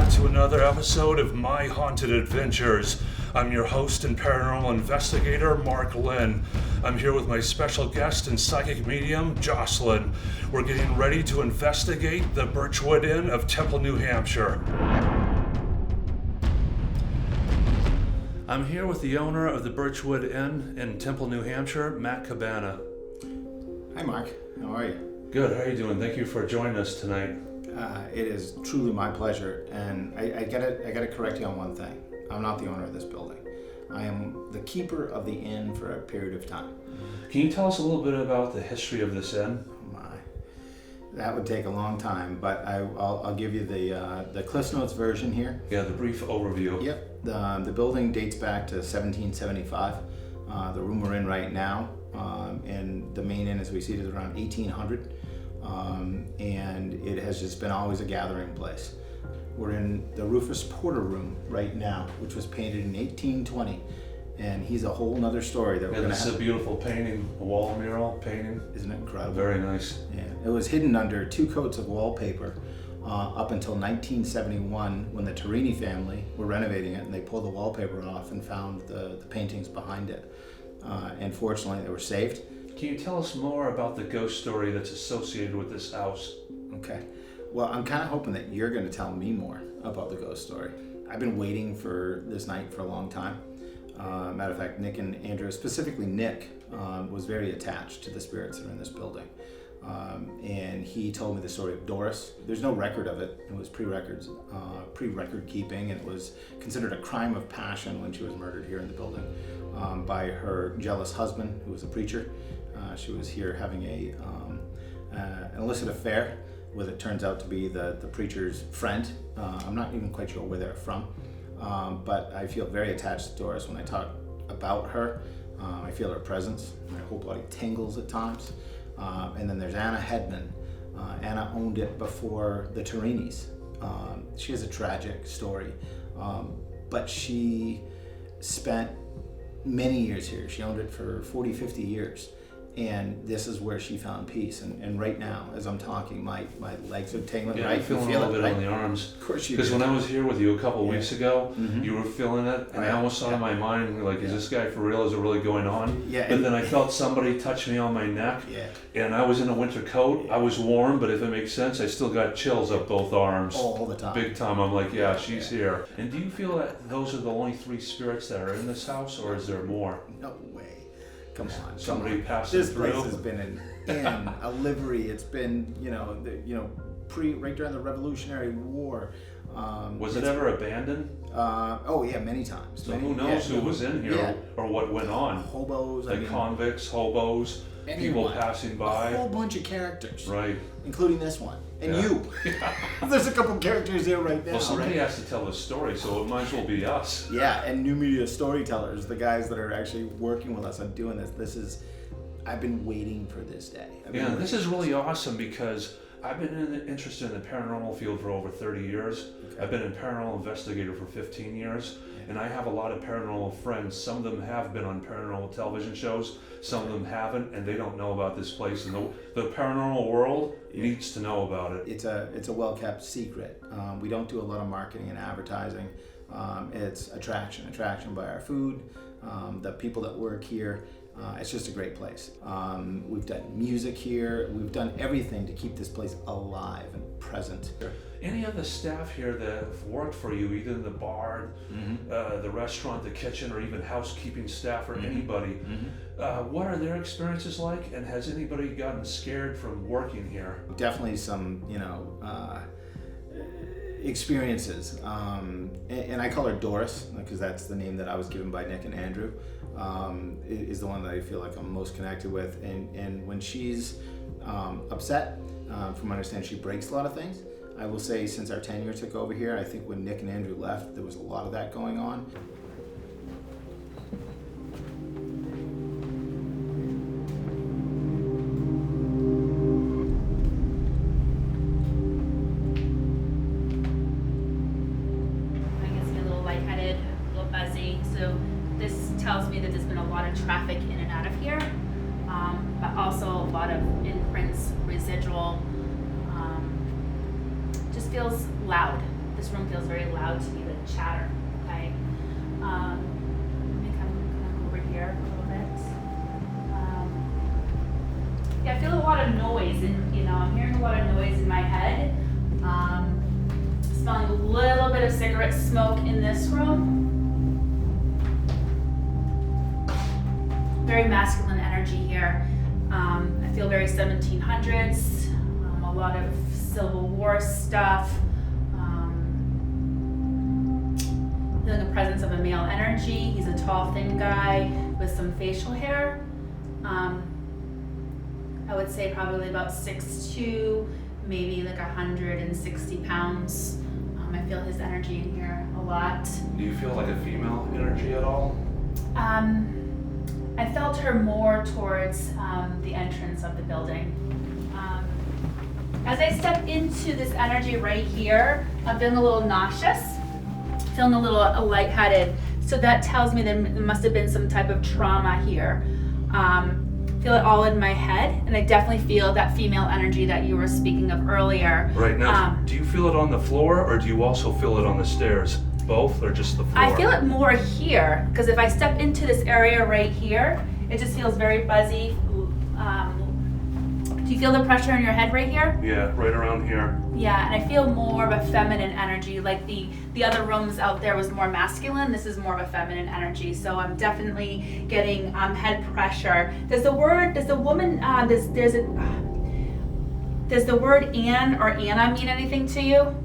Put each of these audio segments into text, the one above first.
back to another episode of My Haunted Adventures. I'm your host and paranormal investigator, Linn. I'm here with my special guest and psychic medium, Jocelyn. We're getting ready to investigate the Birchwood Inn of Temple, New Hampshire. I'm here with the owner of the Birchwood Inn in Temple, New Hampshire, Matt Cabana. Hi, Mark. How are you? Good. How are you doing? Thank you for joining us tonight. It is truly my pleasure, and I gotta correct you on one thing. I'm not the owner of this building. I am the keeper of the inn for a period of time. Can you tell us a little bit about the history of this inn? Oh my, that would take a long time, but I'll give you the Cliff Notes version here. Yeah, the brief overview. Yep. The building dates back to 1775. The room we're in right now, and the main inn as we see it is around 1800. And it has just been always a gathering place. We're in the Rufus Porter room right now, which was painted in 1820, and he's a whole nother story that we're going to have. This is a beautiful painting, a wall mural painting. Isn't it incredible? Very nice. Yeah, it was hidden under 2 coats of wallpaper up until 1971 when the Torini family were renovating it, and they pulled the wallpaper off and found the paintings behind it. And fortunately, they were saved. Can you tell us more about the ghost story that's associated with this house? Okay. Well, I'm kind of hoping that you're going to tell me more about the ghost story. I've been waiting for this night for a long time. Matter of fact, Nick and Andrew, specifically Nick, was very attached to the spirits that are in this building. And he told me the story of Doris. There's no record of it. It was pre-record keeping, and it was considered a crime of passion when she was murdered here in the building by her jealous husband, who was a preacher. She was here having an illicit affair with, it turns out to be the preacher's friend. I'm not even quite sure where they're from, but I feel very attached to Doris when I talk about her. I feel her presence. My whole body tingles at times. And then there's Anna Hedman. Anna owned it before the Torinis. She has a tragic story, but she spent many years here. She owned it for 40, 50 years. And this is where she found peace. And right now, as I'm talking, my legs are tingling. Yeah, right? I'm feeling feel a little bit right? on the arms. Of course you do. Because when I was here with you a couple weeks ago, Mm-hmm. you were feeling it, and I almost thought in my mind, like, is this guy for real? Is it really going on? Yeah. But then I felt somebody touch me on my neck, and I was in a winter coat. Yeah. I was warm, but if it makes sense, I still got chills up both arms. All the time. Big time. I'm like, she's here. And do you feel that those are the only 3 spirits that are in this house, or is there more? No way. Come on. Somebody passing this through. This place has been a livery. It's been, right during the Revolutionary War. Was it ever abandoned? Many times. So who knows who was in here or what went on? Hobos. Convicts, hobos, people passing by. A whole bunch of characters. Right. Including this one. And you. There's a couple characters here right now. Well, somebody has to tell the story, so it might as well be us. Yeah, and new media storytellers, the guys that are actually working with us on doing this. I've been waiting for this day. This is really awesome because I've been interested in the paranormal field for over 30 years. Okay. I've been a paranormal investigator for 15 years. And I have a lot of paranormal friends. Some of them have been on paranormal television shows. Some of them haven't, and they don't know about this place. And the paranormal world needs to know about it. It's a well-kept secret. We don't do a lot of marketing and advertising. It's attraction by our food, the people that work here. It's just a great place. We've done music here. We've done everything to keep this place alive and present. Any of the staff here that have worked for you, either in the bar, the restaurant, the kitchen, or even housekeeping staff or anybody, what are their experiences like? And has anybody gotten scared from working here? Definitely some, experiences. And I call her Doris because that's the name that I was given by Nick and Andrew. Is the one that I feel like I'm most connected with. And when she's upset, from my understanding, she breaks a lot of things. I will say since our tenure took over here, I think when Nick and Andrew left, there was a lot of that going on. I guess get a little lightheaded, a little buzzy. So this tells me that there's been a lot of traffic in and out of here, but also a lot of imprints, residual. Just feels loud. This room feels very loud to me, like chatter. Okay. Let me kind of go over here a little bit. Yeah, I feel a lot of noise, and I'm hearing a lot of noise in my head. Smelling a little bit of cigarette smoke in this room. Very masculine energy here. I feel very 1700s. A lot of Civil War stuff. Feeling the presence of a male energy. He's a tall, thin guy with some facial hair. I would say probably about 6'2", maybe like 160 pounds. I feel his energy in here a lot. Do you feel like a female energy at all? I felt her more towards the entrance of the building. As I step into this energy right here, I'm feeling a little nauseous, feeling a little lightheaded. So that tells me that there must have been some type of trauma here. Feel it all in my head, and I definitely feel that female energy that you were speaking of earlier. Right now, do you feel it on the floor, or do you also feel it on the stairs? Both, or just the floor? I feel it more here, because if I step into this area right here, it just feels very buzzy. Do you feel the pressure in your head right here? Yeah, right around here. Yeah, and I feel more of a feminine energy. Like the other rooms out there was more masculine. This is more of a feminine energy. So I'm definitely getting head pressure. Does the word Ann or Anna mean anything to you?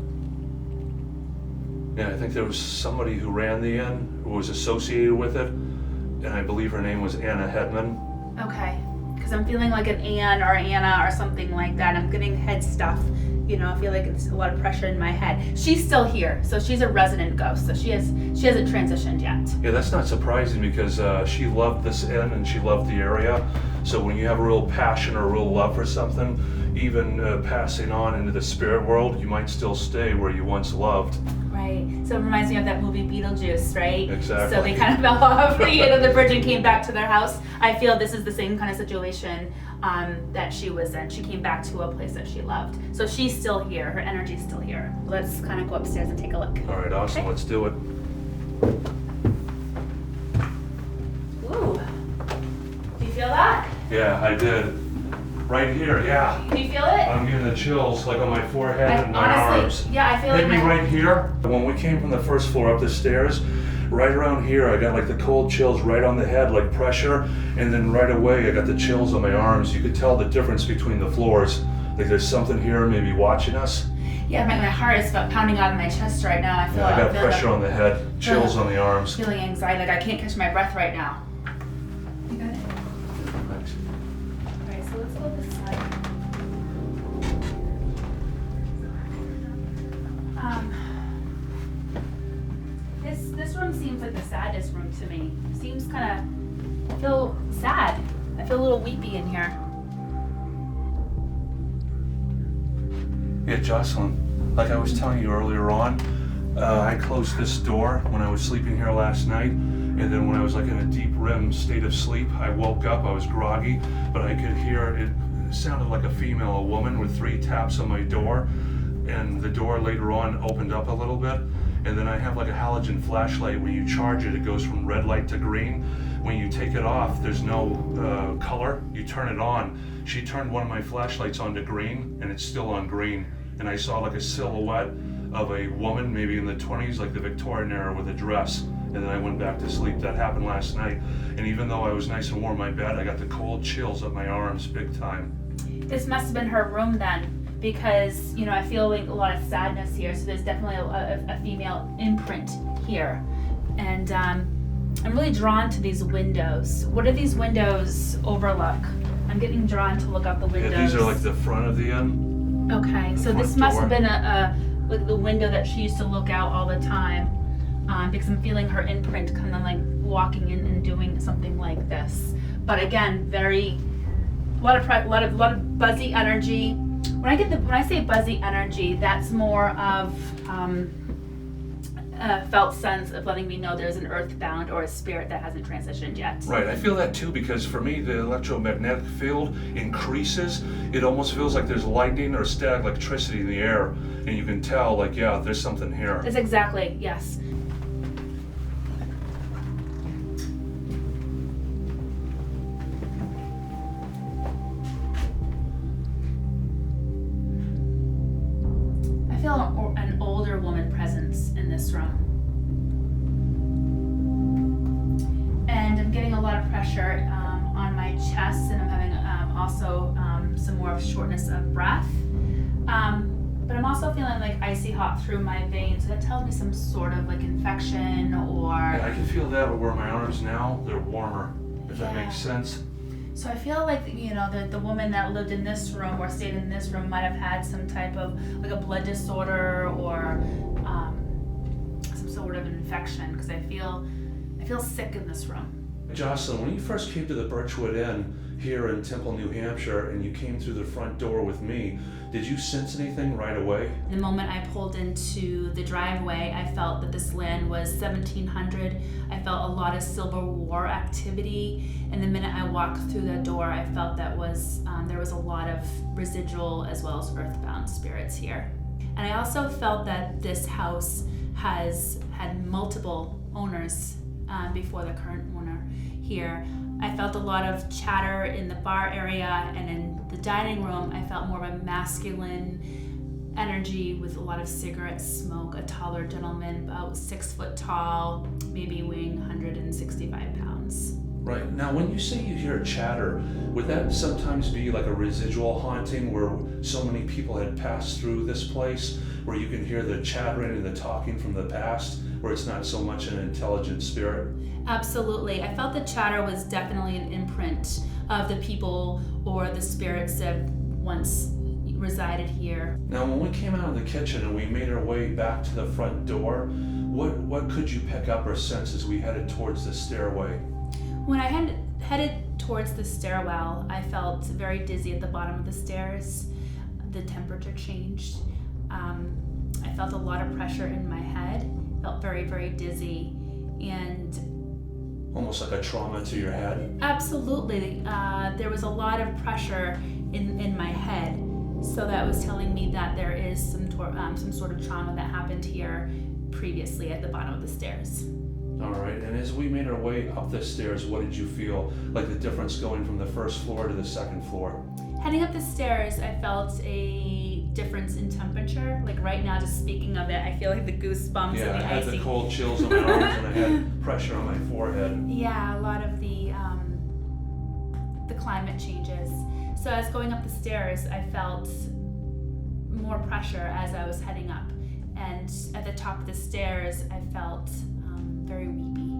Yeah, I think there was somebody who ran the inn who was associated with it, and I believe her name was Anna Hedman. Okay, because I'm feeling like an Ann or Anna or something like that. I'm getting head stuff. I feel like it's a lot of pressure in my head. She's still here, so she's a resident ghost. So she hasn't transitioned yet. Yeah, that's not surprising because she loved this inn and she loved the area. So when you have a real passion or a real love for something, even passing on into the spirit world, you might still stay where you once loved. Right. So it reminds me of that movie Beetlejuice, right? Exactly. So they kind of fell off the end of the bridge and came back to their house. I feel this is the same kind of situation that she was in. She came back to a place that she loved. So she's still here. Her energy's still here. Let's kind of go upstairs and take a look. All right, awesome. Okay. Let's do it. Ooh. Do you feel that? Yeah, I did. Right here, yeah. Do you feel it? I'm getting the chills like on my forehead and my honestly, arms. yeah, I feel Hit like me right here. When we came from the first floor up the stairs, right around here, I got like the cold chills right on the head, like pressure, and then right away I got the chills on my arms. You could tell the difference between the floors. Like there's something here maybe watching us. Yeah, my heart is pounding out of my chest right now. I feel I got feel pressure on the head, chills on the arms. Feeling anxiety, like I can't catch my breath right now. You got it? Thanks. Alright, so let's go this side. This room seems like the saddest room to me. Seems kind of, I feel sad. I feel a little weepy in here. Yeah, Jocelyn, like I was telling you earlier on, I closed this door when I was sleeping here last night, and then when I was like in a deep REM state of sleep, I woke up, I was groggy, but I could hear it sounded like a female, a woman with 3 taps on my door, and the door later on opened up a little bit, and then I have like a halogen flashlight. When you charge it, it goes from red light to green. When you take it off, there's no color. You turn it on. She turned one of my flashlights on to green, and it's still on green. And I saw like a silhouette of a woman, maybe in the 20s, like the Victorian era, with a dress. And then I went back to sleep. That happened last night. And even though I was nice and warm in my bed, I got the cold chills up my arms big time. This must have been her room then, because I feel like a lot of sadness here. So there's definitely a female imprint here, and I'm really drawn to these windows. What do these windows overlook? I'm getting drawn to look out the windows. Yeah, these are like the front of the inn. Okay, so this must have been like the window that she used to look out all the time, because I'm feeling her imprint kind of like walking in and doing something like this. But again, a lot of buzzy energy. When I say buzzy energy, that's more of felt sense of letting me know there's an earthbound or a spirit that hasn't transitioned yet. Right, I feel that too, because for me the electromagnetic field increases. It almost feels like there's lightning or static electricity in the air, and you can tell, like, yeah, there's something here. That's exactly, yes. I feel an older woman presence in this room. And I'm getting a lot of pressure on my chest, and I'm having also some more of shortness of breath. But I'm also feeling like icy hot through my veins. So that tells me some sort of like infection or... Yeah, I can feel that where my arms now, they're warmer, if that makes sense. So I feel like, the woman that lived in this room or stayed in this room might have had some type of like a blood disorder or some sort of infection, because I feel sick in this room. Jocelyn, when you first came to the Birchwood Inn here in Temple, New Hampshire, and you came through the front door with me, did you sense anything right away? The moment I pulled into the driveway, I felt that this land was 1700. I felt a lot of Civil War activity, and the minute I walked through the door, I felt that there was a lot of residual as well as earthbound spirits here. And I also felt that this house has had multiple owners before the current owner here. I felt a lot of chatter in the bar area, and in the dining room I felt more of a masculine energy with a lot of cigarette smoke. A taller gentleman, about 6 foot tall, maybe weighing 165 pounds. Right. Now, when you say you hear chatter, would that sometimes be like a residual haunting where so many people had passed through this place, where you can hear the chattering and the talking from the past, where it's not so much an intelligent spirit? Absolutely. I felt the chatter was definitely an imprint of the people or the spirits that once resided here. Now, when we came out of the kitchen and we made our way back to the front door, what could you pick up or sense as we headed towards the stairway? When I headed towards the stairwell, I felt very dizzy at the bottom of the stairs. The temperature changed. I felt a lot of pressure in my head. Felt very, very dizzy, and almost like a trauma to your head? Absolutely. There was a lot of pressure in my head, so that was telling me that there is some sort of trauma that happened here previously at the bottom of the stairs. All right, and as we made our way up the stairs, what did you feel? Like the difference going from the first floor to the second floor? Heading up the stairs, I felt a difference in temperature. Like right now, just speaking of it, I feel like the goosebumps and the I had icy. the cold chills on my arms and I had pressure on my forehead. Yeah, a lot of the climate changes. So as going up the stairs, I felt more pressure as I was heading up. And at the top of the stairs, I felt very weepy.